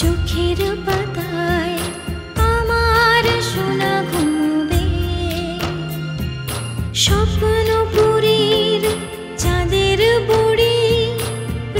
চোখের পাতায় আমার সোনা ঘুমবে, স্বপ্নপুরীর চাঁদের বুড়ি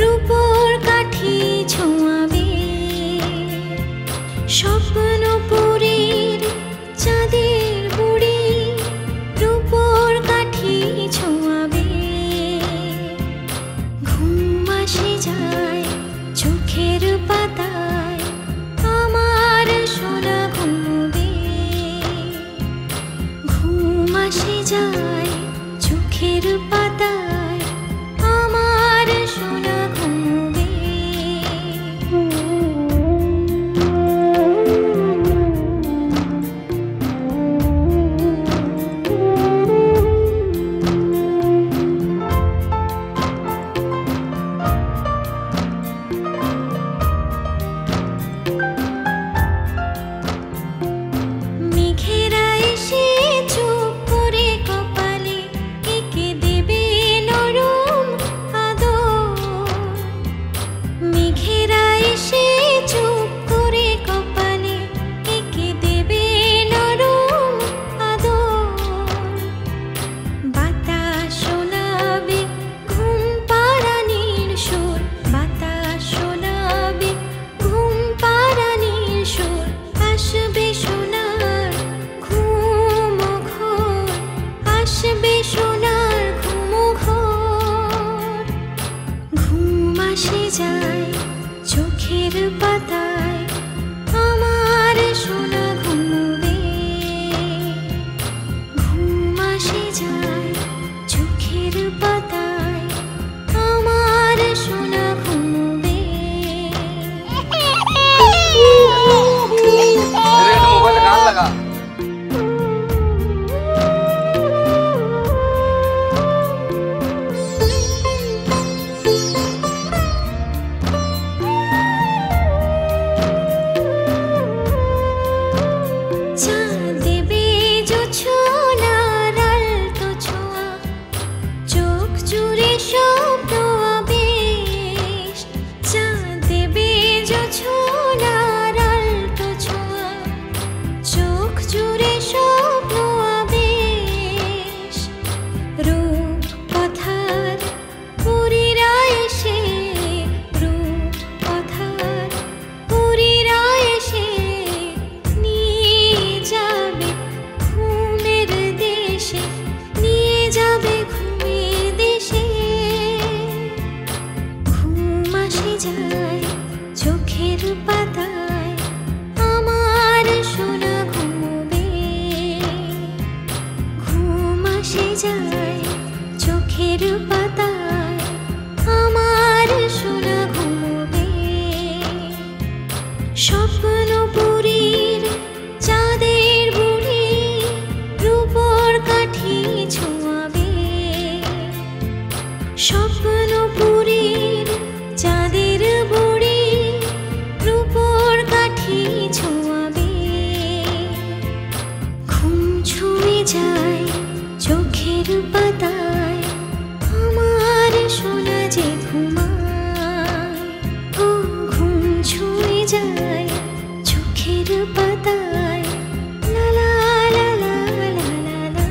রূপোর কাঠি ছোঁয়াবে, স্বপ্নপুরীর চাঁদের বুড়ি রূপোর কাঠি ছোঁয়াবে। ঘুম আসে যায় চোখের পাতায় আমার সোনা ঘুমবে, ঘুম আসে যায় চোখের পাতায় আমার সোনা ঘুমবে। মেঘেরা এসে চুপ করে কপালে এঁকে দেবে নরম আদর, মেঘেরা এসে চুপ করে কপালে এঁকে দেবে নরম আদর। বাতাস শোনাবে ঘুম পাড়ানির সুর, বাতাস শোনাবে ঘুম পাড়ানির সুর, আসবে সোনার ঘুম ঘোর, আসবে সোনার ঘুম ঘোর। ঘুম আসে যায় চোখের পাতায় আমার সোনা ঘুমবে, ঘুম আসে যায় চোখের পাতায় আমার সোনা ঘুমবে। মোবাইলে গান লাগা। চাঁদ দেবে জোছনার আলতো ছোঁয়া, চোখ জুড়ে স্বপ্ন আবেশ। চাঁদ দেবে জোছনার আলতো ছোঁয়া, চোখ জুড়ে স্বপ্ন আবেশ। রূপ কথার পুরীরা এসে, রূপ কথার পুরীরা এসে নিয়ে যাবে ঘুমের দেশে, নিয়ে যাবে ঘুমের দেশে। ঘুম আসে যায় চোখের পাতায় আমার সোনা ঘুমবে, ঘুম আসে যায় চোখের পাতায় আমার সোনা ঘুমবে। স্বপ্নপুরীর চাঁদের বুড়ি রূপোর কাঠি ছোঁয়াবে, স্বপ্নপুরীর চাঁদের বুড়ি রূপোর কাঠি ছোঁয়াবে। ঘুম ছুঁয়ে যায় চোখের পাতায় আমার সোনা যে ঘুমায়, ও ঘুম ছুঁয়ে যায় চোখের পাতায় লা লা লা লা লা লা লা।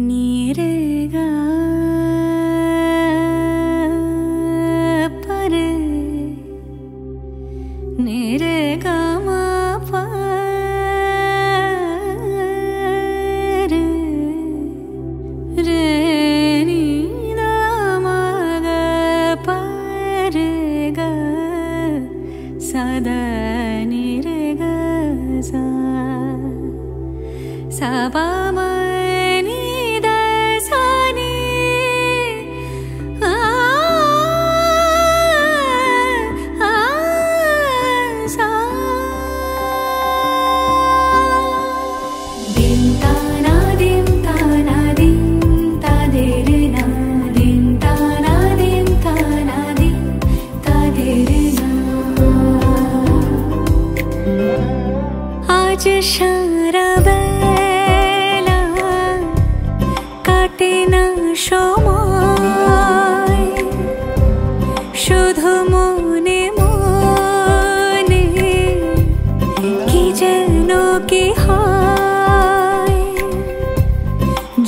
नीरेगा परे नीरेगा मा परे रे नी दा मा गा परे गा सदा नीरेगा सा सा पा मा সারা বেলা কাটে না সময়, শুধু মনে মনে কি যেন কি হয়।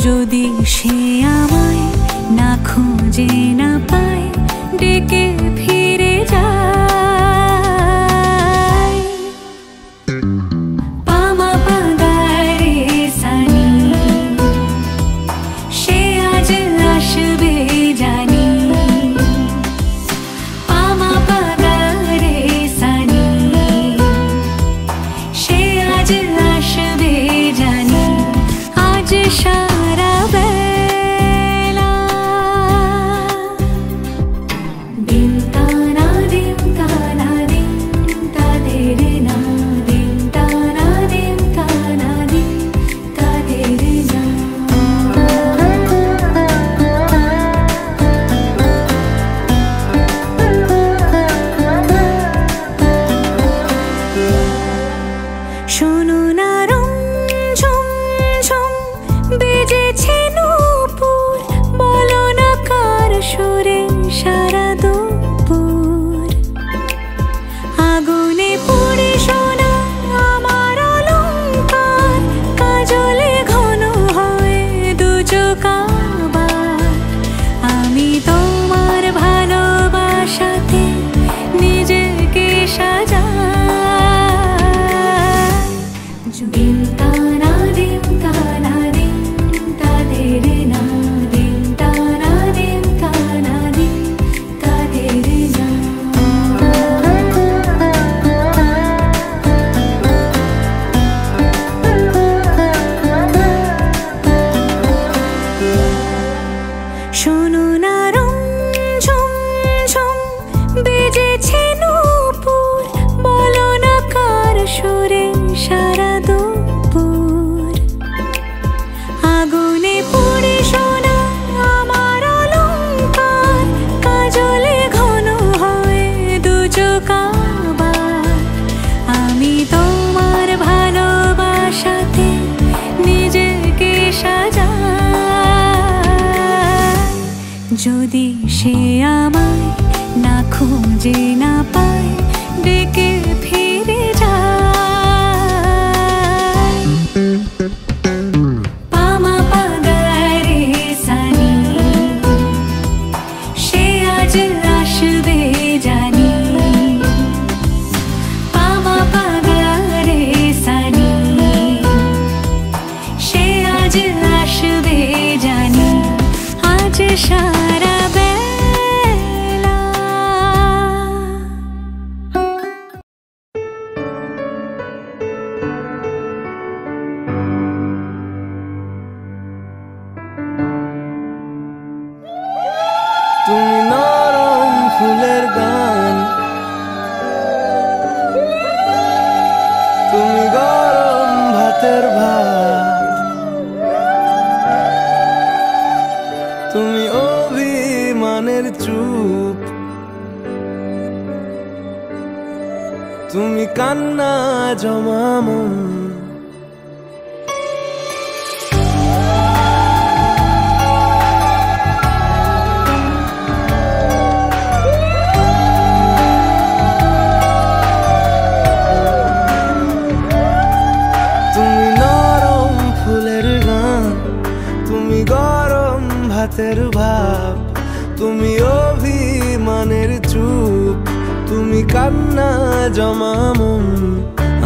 যদি সে আমায় না খুঁজে না পায়, ডেকে ফিরে যায়। পামা পাগারে সানি, সে আজ আসবে জানি। পামা পাগারে সানি, সে আজ আসবে জানি। আজ সারা বেলা দিন তানা দিন তানা দিন তাদের না, দিন তানা দিন তানা দিন তাদের না। শোনো না রং ঝুম ঝুম বেজেছে নূপুর, বলো না কার সুরে সারা দুপুর। আগুনে পুড়ে সোনা আমার অলংকার, কাজলে ঘন হয়ে দু চোখ আবার। আমি তোমার ভালোবাসাতে নিজেকে সাজাই। দিন তানা দিন তানা দিন তাদের না, দিন তানা দিন তানা দিন তাদের না। শোনো না রং ঝুম ঝুম বেজেছে নূপুর, বলো না কার সুরে সারা দুপুর। আগুনে পুড়ে সোনা আমার অলংকার, কাজলে ঘন হয়ে দু চোখ আবার। আমি তোমার ভালোবাসাতে নিজেকে সাজাই। যদি সে আমায় না খুঁজে না পায়, ডেকে ফিরে যায়। পামা পাগারে সানি, সে আজ আসবে জানি। পামা পাগারে সানি, সে আজ আসবে জানি। আজ সারা বেলা তুমি নরম ফুলের গান, তুমি গরম ভাতের ভাত, তুমি অভিমানের চুপ, তুমি কান্না জমা মন। তুমি নরম ফুলের গান, তুমি গরম ভাতের ভাব, তুমি অভিমানের চুপ, তুমি কান্না জমা মন।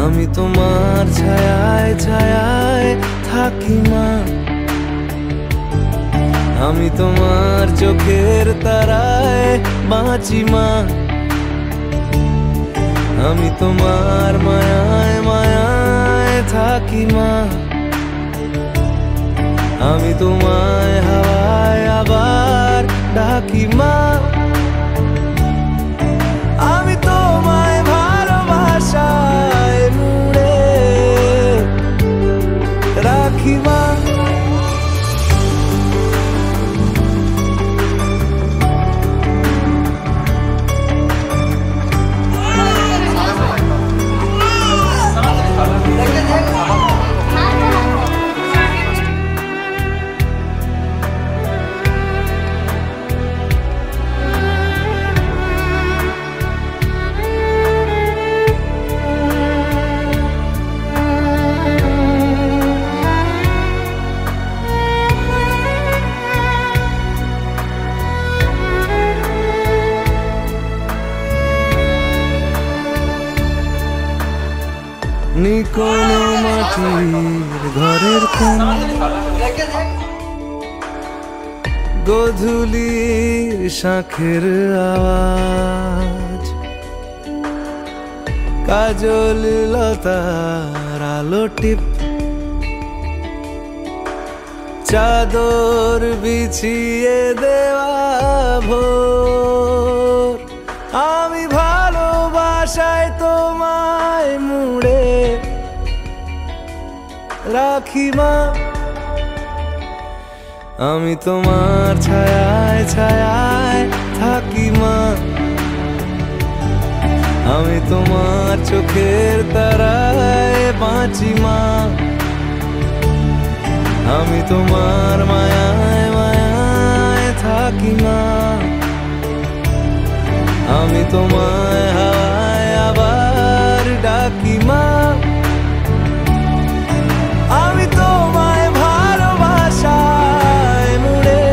আমি তোমার ছায়ায় ছায়ায় থাকি মা, আমি তোমার চোখের তারায় বাঁচি মা। আমি তোমার মায়ায় মায়ায় থাকি মা, আমি তোমায় হাওয়ায় আবার ডাকি মা। আমি তোমায় ভালোবাসায় মুড়ে রাখি মা। নি কোনো মাটির ঘরের কোন গধূলির শাঁখের আওয়াজ কাজল লতার আলো টিপ চাদর বিছিয়ে দেওয়া ভোর আমি ভালোবাসায় তোমায় মুড়ে রাখি মা আমি তোমার ছায়ায় ছায়ায় থাকি মা আমি তোমার চোখের তারায় বাঁচি মা আমি তোমার মায়ায় মায়ায় থাকি মা আমি তোমায় হাওয়ায় আবার ডাকি মা আমি তোমায় ভালোবাসায় মুড়ে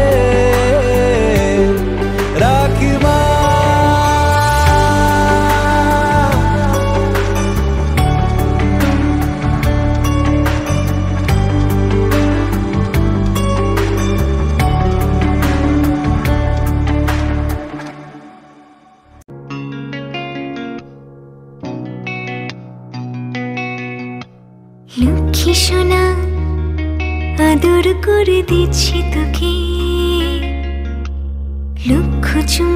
রাখি মা লক্ষ্মী সোনা আদর করে দিচ্ছি তোকে লক্ষ চুম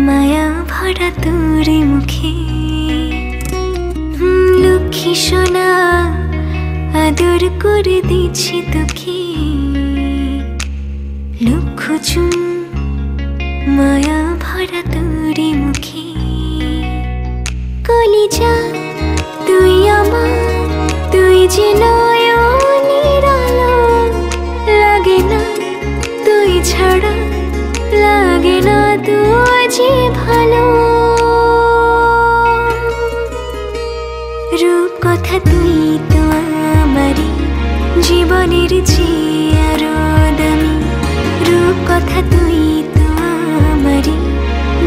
মায়া ভরা তোর মুখে লক্ষ্মী সোনা আদর করে দিচ্ছি তোকে লক্ষ চুম মায়া ভরা তোর মুখে কলিজা তুই আমার তুই যে নয়নের আলো লাগে না তুই ছাড়া লাগে না তুই যে ভালো রূপ কথা তুই তো আমারই জীবনের চেয়ে আরো দামি রূপ কথা তুই তো আমারই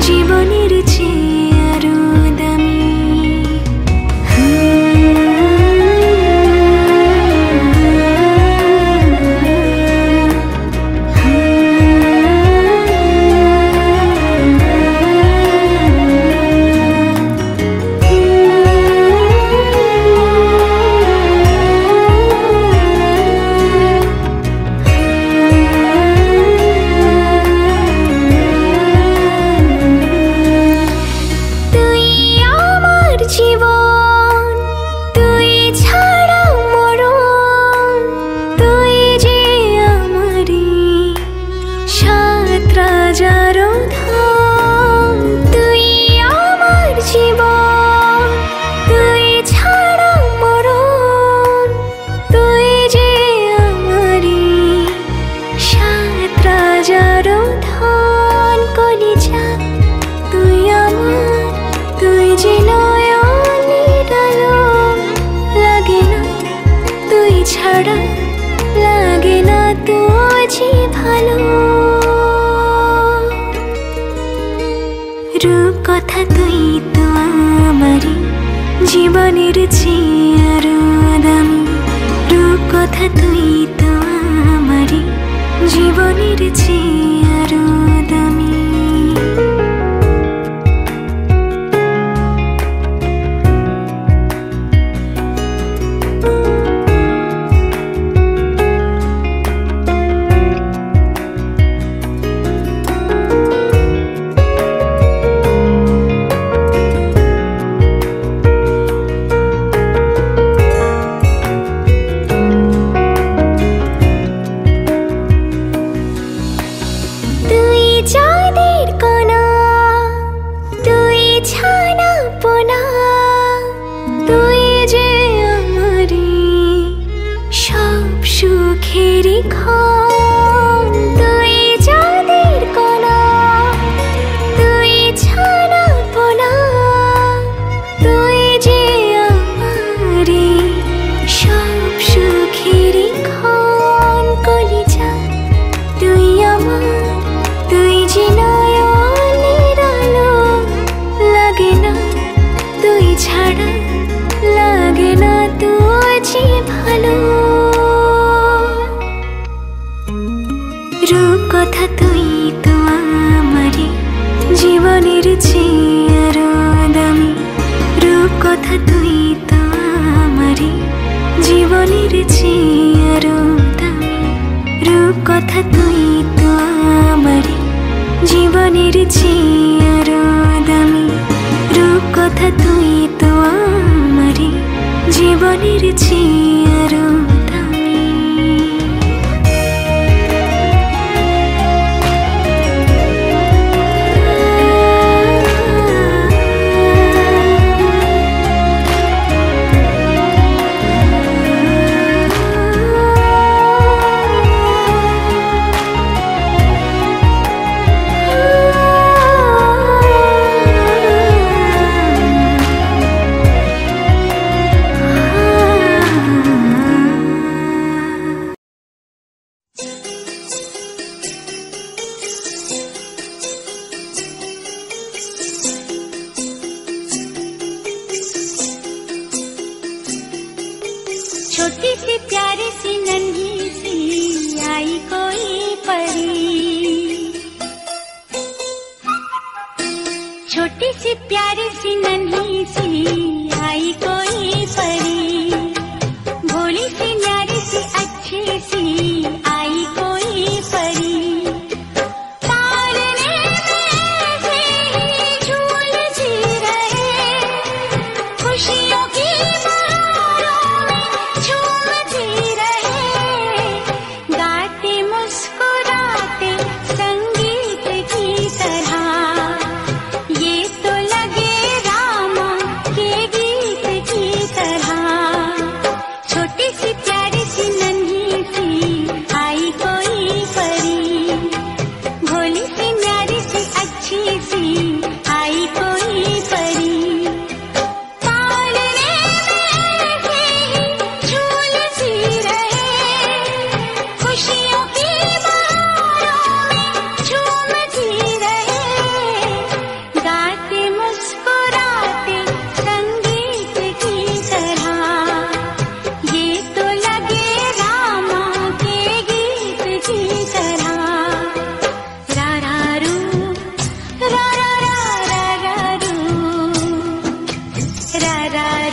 জীবনের চেয়ে আরো দামি লাগে না তুঝি ভালো রূপ কথা তুই তো আমারই জীবনের চেয়ে আরো দামি রূপ কথা তুই তো আমারই জীবনের চেয়ে আরো দামি কথা তুই তো আমারি জীবনের চেয়ে দামি রূপ কথা তুই তো আমারি জীবনের চেয়ে দামি রূপ কথা তুই তো আমারি জীবনের চেয়ে দামি छोटी सी प्यारी सी नन्ही सी आई कोई परी छोटी सी प्यारी सी नन्ही सी आई कोई परी भोली सी न्यारी सी अच्छी सी आई कोई परी पालने में से ही झूलती रहे खुशियों की ra ra